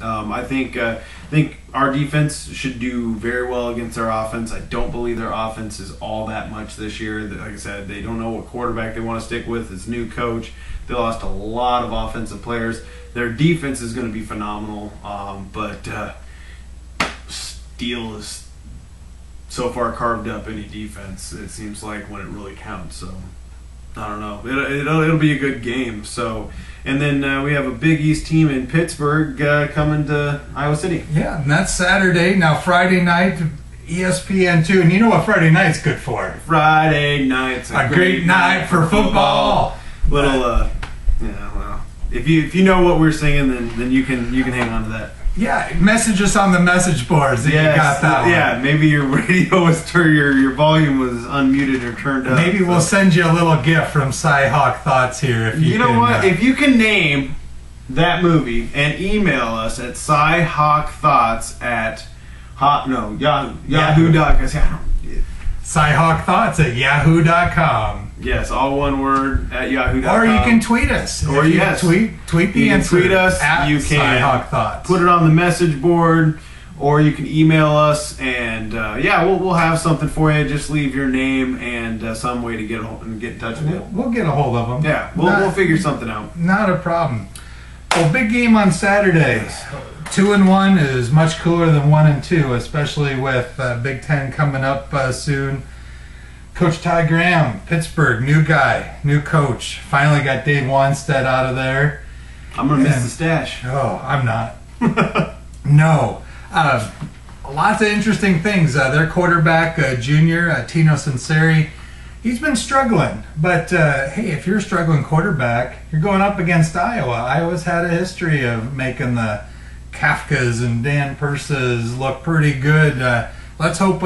I think our defense should do very well against their offense. I don't believe their offense is all that much this year. Like I said, they don't know what quarterback they want to stick with. It's new coach. They lost a lot of offensive players. Their defense is going to be phenomenal, but Steele is so far carved up any defense, it seems like, when it really counts. So I don't know. It'll be a good game. So, and then we have a Big East team in Pittsburgh coming to Iowa City. Yeah, and that's Saturday. Now Friday night, ESPN2, and you know what Friday night's good for? Friday night's a great night for football. Little, yeah. Well, if you know what we're singing, then you can hang on to that. Yeah, message us on the message boards that you got that one. Yeah, maybe your radio was your volume was unmuted or turned up. Maybe we'll send you a little gift from CyHawkThoughts here. If you know what? If you can name that movie and email us at CyHawkThoughts at Yahoo.com. CyHawkThoughts at Yahoo.com. Yes, all one word at Yahoo.com. Or you can tweet us. Or yes, tweet the answer. Tweet us. At you can CyHawkThoughts. Put it on the message board, or you can email us, and we'll have something for you. Just leave your name and some way to get in touch with you. We'll get a hold of them. Yeah, we'll figure something out. Not a problem. Well, big game on Saturday. 2-1 is much cooler than 1-2, especially with Big Ten coming up soon. Coach Ty Graham, Pittsburgh, new guy, new coach. Finally got Dave Wanstead out of there. I'm going to miss the stash. Oh, I'm not. No. Lots of interesting things. Their quarterback, junior, Tino Sinceri, he's been struggling. But, hey, if you're a struggling quarterback, you're going up against Iowa. Iowa's had a history of making the Kafkas and Dan Purses look pretty good. Let's hope,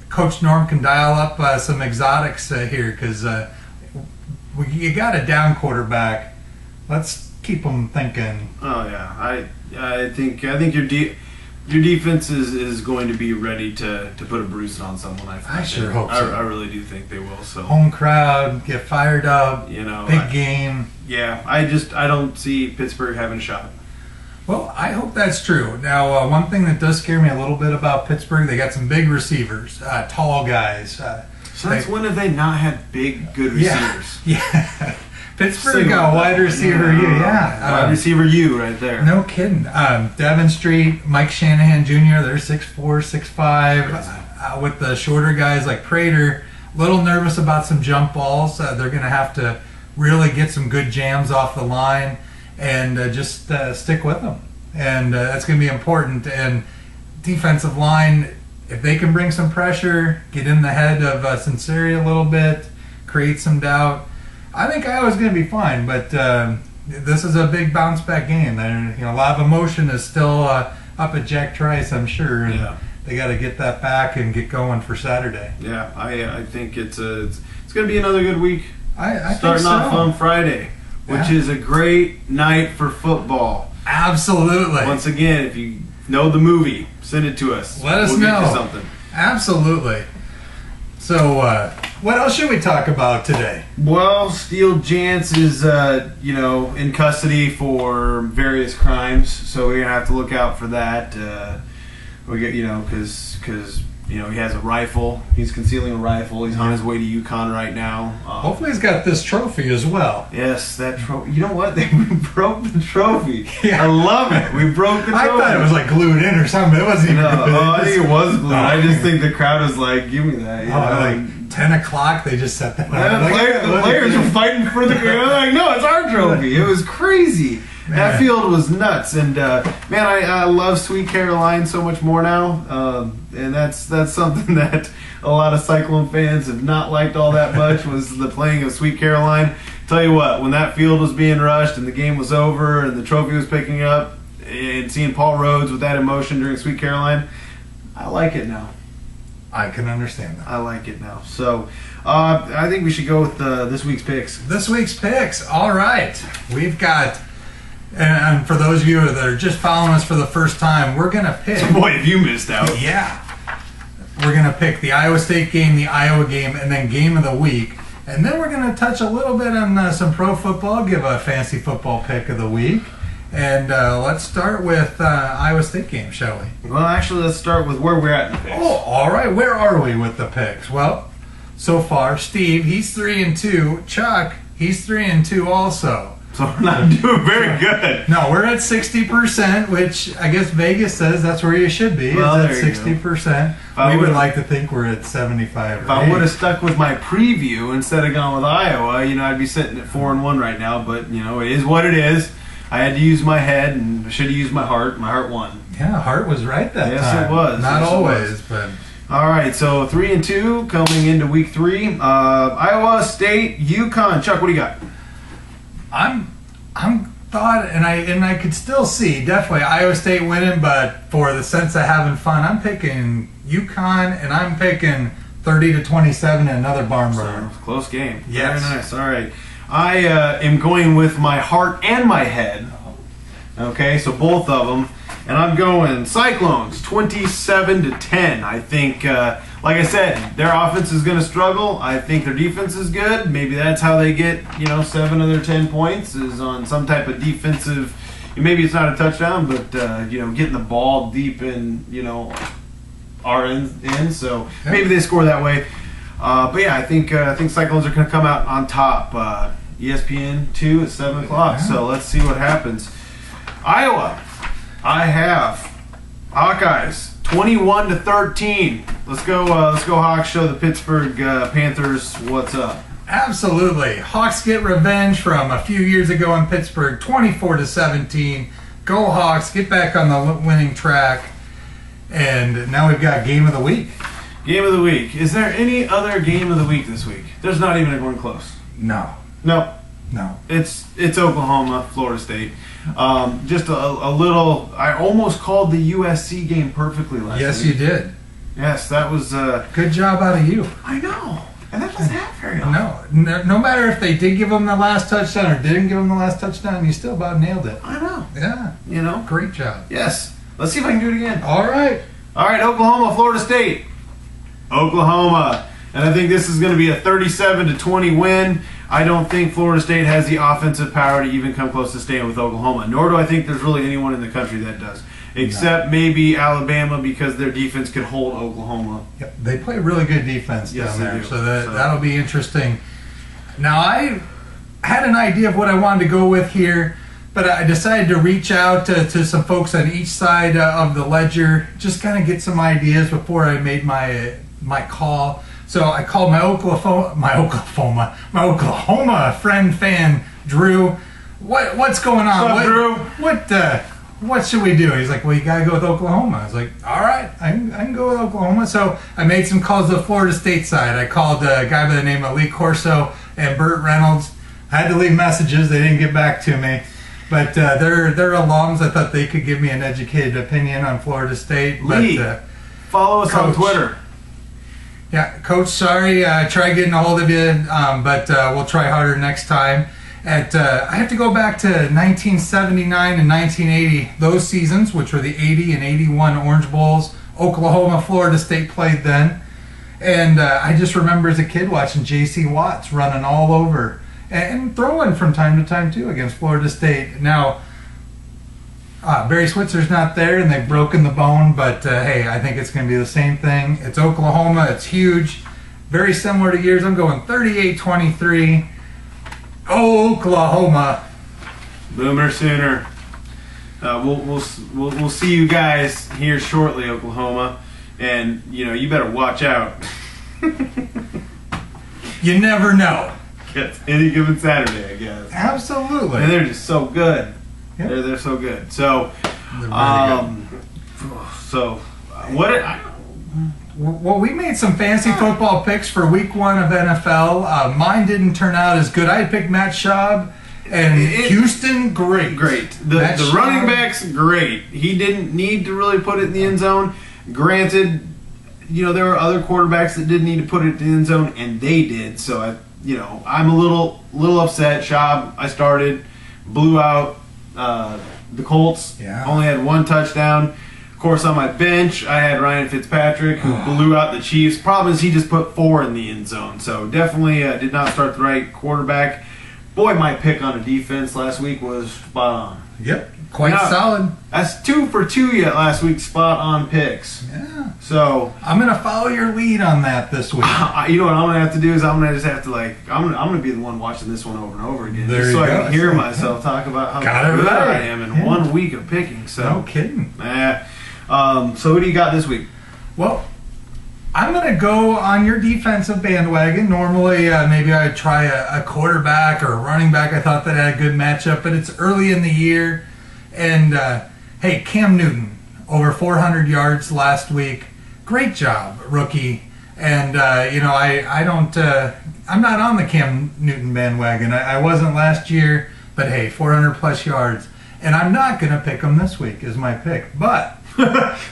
Coach Norm can dial up some exotics here, because you got a down quarterback. Let's keep them thinking. Oh yeah, I think your defense is going to be ready to put a bruise on someone. I sure hope so. I really do think they will. So home crowd, get fired up. Big game. Yeah, I don't see Pittsburgh having a shot. Well, I hope that's true. Now, one thing that does scare me a little bit about Pittsburgh, they got some big receivers, tall guys. Since when have they not had big, good receivers? Yeah. Pittsburgh got wide receiver U, wide receiver U right there. No kidding. Devon Street, Mike Shanahan Jr., they're 6'4", 6'5". With the shorter guys like Prater, a little nervous about some jump balls. They're going to have to really get some good jams off the line. And just stick with them. And that's going to be important. And defensive line, if they can bring some pressure, get in the head of Sinceri a little bit, create some doubt, I think Iowa's going to be fine. But this is a big bounce-back game. And, a lot of emotion is still up at Jack Trice, I'm sure. And they got to get that back and get going for Saturday. Yeah, I think it's going to be another good week. I Starting think so. off on Friday, which is a great night for football. Absolutely. Once again, if you know the movie, send it to us. Let us we'll know. Get you something. Absolutely. So, what else should we talk about today? Well, Steele Jantz is, in custody for various crimes, so we're gonna have to look out for that. We get, because he has a rifle. He's concealing a rifle. He's on his way to Yukon right now. Hopefully he's got this trophy as well. Yes, that trophy. You know what? We broke the trophy. Yeah. I love it. We broke the trophy. I thought it was like glued in or something. It wasn't even. I think it was glued. I just think the crowd was like, "Give me that." Like 10 o'clock, they just set that. The players were fighting for the. Like, no, it's our trophy. It was crazy. Man. That field was nuts, and I love Sweet Caroline so much more now, and that's something that a lot of Cyclone fans have not liked all that much was the playing of Sweet Caroline. Tell you what, when that field was being rushed and the game was over and the trophy was picking up, and seeing Paul Rhodes with that emotion during Sweet Caroline, I like it now. I can understand that. I like it now. So I think we should go with this week's picks. This week's picks. All right, we've got. And for those of you that are just following us for the first time, we're going to pick... Boy, have you missed out. Yeah. We're going to pick the Iowa State game, the Iowa game, and then game of the week. And then we're going to touch a little bit on some pro football, give a fantasy football pick of the week. And let's start with Iowa State game, shall we? Well, actually, let's start with where we're at in the picks. Oh, all right. Where are we with the picks? Well, so far, Steve, he's 3-2. Chuck, he's 3-2 also. So we're not doing very good. No, we're at 60%, which I guess Vegas says that's where you should be. Well, it's at 60%. We would like to think we're at 75. If I would have stuck with my preview instead of gone with Iowa, I'd be sitting at 4-1 right now. But it is what it is. I had to use my head, and I should have used my heart. My heart won. Yeah, heart was right that time. Yes, it was. Not always, but. All right, so 3-2 coming into week 3. Iowa State, UConn. Chuck, what do you got? I'm thought, and I could still see definitely Iowa State winning, but for the sense of having fun, I'm picking UConn, and I'm picking 30-27 in another barn burner. Close game. Yes. Very nice. All right. I am going with my heart and my head. Okay, so both of them. And I'm going Cyclones 27-10. I think, like I said, their offense is going to struggle. I think their defense is good. Maybe that's how they get, 7 of their 10 points is on some type of defensive. Maybe it's not a touchdown, but getting the ball deep in, our end. So maybe they score that way. But yeah, I think Cyclones are going to come out on top. ESPN 2 at 7 o'clock. Yeah. So let's see what happens. Iowa. I have Hawkeyes 21-13. Let's go Hawks. Show the Pittsburgh Panthers what's up. Absolutely. Hawks get revenge from a few years ago in Pittsburgh, 24-17. Go Hawks. Get back on the winning track. And now we've got game of the week. Game of the week. Is there any other game of the week this week? There's not even one close. No. No. It's Oklahoma, Florida State. Just a little. I almost called the USC game perfectly last week. Yes, you did. Yes, that was good job out of you. I know, and that doesn't happen very often. No matter if they did give them the last touchdown or didn't give them the last touchdown, you still about nailed it. I know. Yeah. Great job. Yes. Let's see if I can do it again. All right. Oklahoma, Florida State. Oklahoma. And I think this is going to be a 37-20 win. I don't think Florida State has the offensive power to even come close to staying with Oklahoma. Nor do I think there's really anyone in the country that does. Except maybe Alabama, because their defense can hold Oklahoma. Yep. They play really good defense down there. Do. So that'll be interesting. Now, I had an idea of what I wanted to go with here, but I decided to reach out to some folks on each side of the ledger, just kind of get some ideas before I made my call. So I called my Oklahoma friend fan Drew. What's going on? What's up, Drew? What should we do? He's like, well, you gotta go with Oklahoma. I was like, all right, I can go with Oklahoma. So I made some calls to the Florida State side. I called a guy by the name of Lee Corso and Burt Reynolds. I had to leave messages. They didn't get back to me. But they're alums. I thought they could give me an educated opinion on Florida State. Lee, follow us on Twitter. Yeah, Coach, sorry, try getting a hold of you, but we'll try harder next time. I have to go back to 1979 and 1980, those seasons, which were the 80 and 81 Orange Bowls. Oklahoma, Florida State played then. And I just remember as a kid watching J.C. Watts running all over and throwing from time to time, too, against Florida State. Now, Barry Switzer's not there, and they've broken the bone, but hey, I think it's going to be the same thing. It's Oklahoma. It's huge. Very similar to yours. I'm going 38-23. Oklahoma. Boomer Sooner. We'll see you guys here shortly, Oklahoma, and you better watch out. You never know. Yes, any given Saturday, I guess. Absolutely. And they're just so good. Yep. They're so good. So, They're really good. Well, we made some fancy football picks for week 1 of NFL. Mine didn't turn out as good. I picked Matt Schaub and Houston. Great. The running back's great. He didn't need to really put it in the end zone. Granted, there were other quarterbacks that didn't need to put it in the end zone, and they did. So I'm a little upset. Schaub, I started, blew out the Colts. Yeah. Only had 1 touchdown. Of course, on my bench, I had Ryan Fitzpatrick, who blew out the Chiefs. Problem is, he just put 4 in the end zone. So definitely did not start the right quarterback. Boy, my pick on a defense last week was spot on. Yep. Quite solid. That's 2 for 2 yet last week. Spot on picks. Yeah. So I'm gonna follow your lead on that this week. You know what I'm gonna have to do is I'm gonna just have to I'm gonna be the one watching this one over and over again, There just you so go. I can hear myself talk about how Got it good right. I am in 1 week of picking. So No kidding. So who do you got this week? Well, I'm going to go on your defensive bandwagon. Normally, maybe I'd try a quarterback or a running back. I thought that had a good matchup, but it's early in the year. And, hey, Cam Newton, over 400 yards last week. Great job, rookie. And, I'm not on the Cam Newton bandwagon. I wasn't last year, but, hey, 400-plus yards. And I'm not going to pick him this week as my pick. But...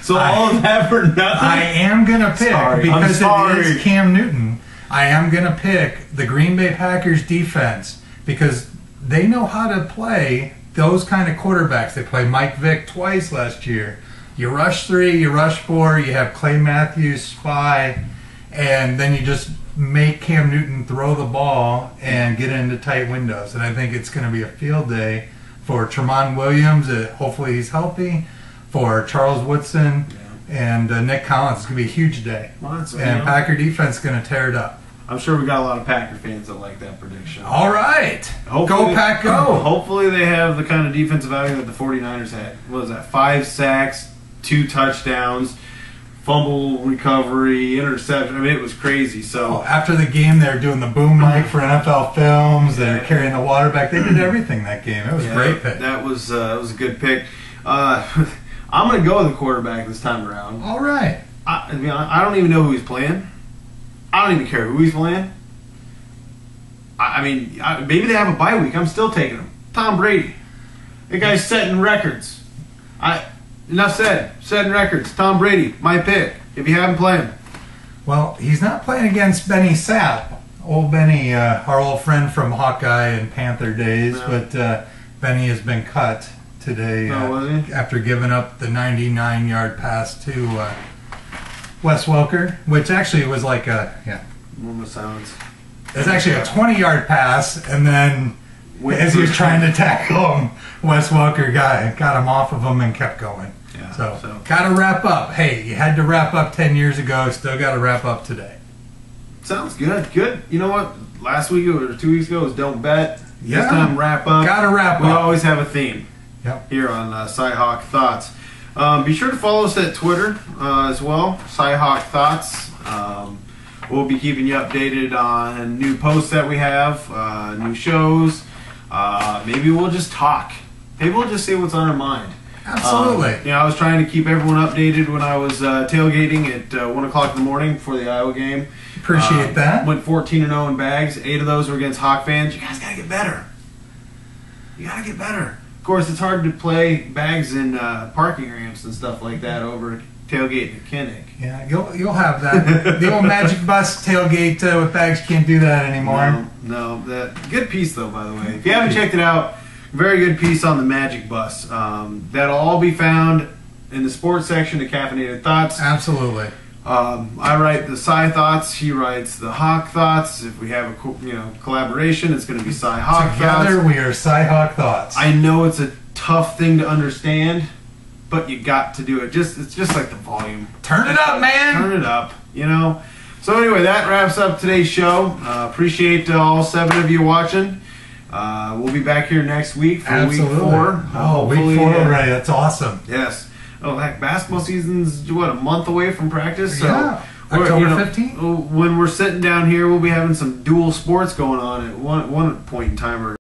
So all of that for nothing? I am going to pick, because it is Cam Newton, I am going to pick the Green Bay Packers defense because they know how to play those kind of quarterbacks. They played Mike Vick twice last year. You rush 3, you rush 4, you have Clay Matthews spy, and then you just make Cam Newton throw the ball and get into tight windows. And I think it's going to be a field day for Tramon Williams. Hopefully he's healthy. For Charles Woodson and Nick Collins. It's going to be a huge day. And Packer defense is going to tear it up. I'm sure we got a lot of Packer fans that like that prediction. All right. Go, Pack, go. Hopefully they have the kind of defensive outing that the 49ers had. What was that? 5 sacks, 2 touchdowns, fumble recovery, interception. I mean, it was crazy. So after the game, they were doing the boom mic for NFL Films. They were carrying the water back. They did everything that game. It was a great pick. That was a good pick. I'm going to go with the quarterback this time around. All right. I don't even know who he's playing. I don't even care who he's playing. Maybe they have a bye week. I'm still taking him. Tom Brady. That guy's setting records. Enough said. Setting records. Tom Brady, my pick. If you haven't played him. Well, he's not playing against Benny Sapp. Old Benny, our old friend from Hawkeye and Panther days. No. But Benny has been cut today after giving up the 99-yard pass to Wes Welker, which actually was like moment of silence. It's actually a 20-yard pass, and then as he was trying to tackle him, Wes Welker got him off of him and kept going. Yeah, so got to wrap up. Hey, you had to wrap up 10 years ago, still got to wrap up today. Sounds good. Good. You know what? Last week or 2 weeks ago was don't bet. This time wrap up. Got to wrap up. We always have a theme. Yep. Here on CyHawkThoughts. Be sure to follow us at Twitter as well, CyHawkThoughts. We'll be keeping you updated on new posts that we have, new shows. Maybe we'll just talk. Maybe we'll just say what's on our mind. Absolutely. I was trying to keep everyone updated when I was tailgating at 1 o'clock in the morning before the Iowa game. Appreciate that. Went 14-0 in bags. 8 of those were against Hawk fans. You guys got to get better. You got to get better. Of course, it's hard to play bags in parking ramps and stuff like that over tailgate in Kinnick. Yeah, you'll have that. The old Magic Bus tailgate with bags can't do that anymore. No, that good piece though. By the way, if you haven't checked it out, very good piece on the Magic Bus. That'll all be found in the sports section of Caffeinated Thoughts. Absolutely. I write the CyThoughts. He writes the Hawk Thoughts. If we have a collaboration, it's going to be CyHawk Thoughts. Together we are CyHawkThoughts. I know it's a tough thing to understand, but you got to do it. It's just like the volume. Turn it up, man. Turn it up. So anyway, that wraps up today's show. Appreciate all 7 of you watching. We'll be back here next week for week 4. Oh, week 4 already. That's awesome. Yes. Oh, heck, basketball season's, a month away from practice? So yeah, October 15th? When we're sitting down here, we'll be having some dual sports going on at one point in time or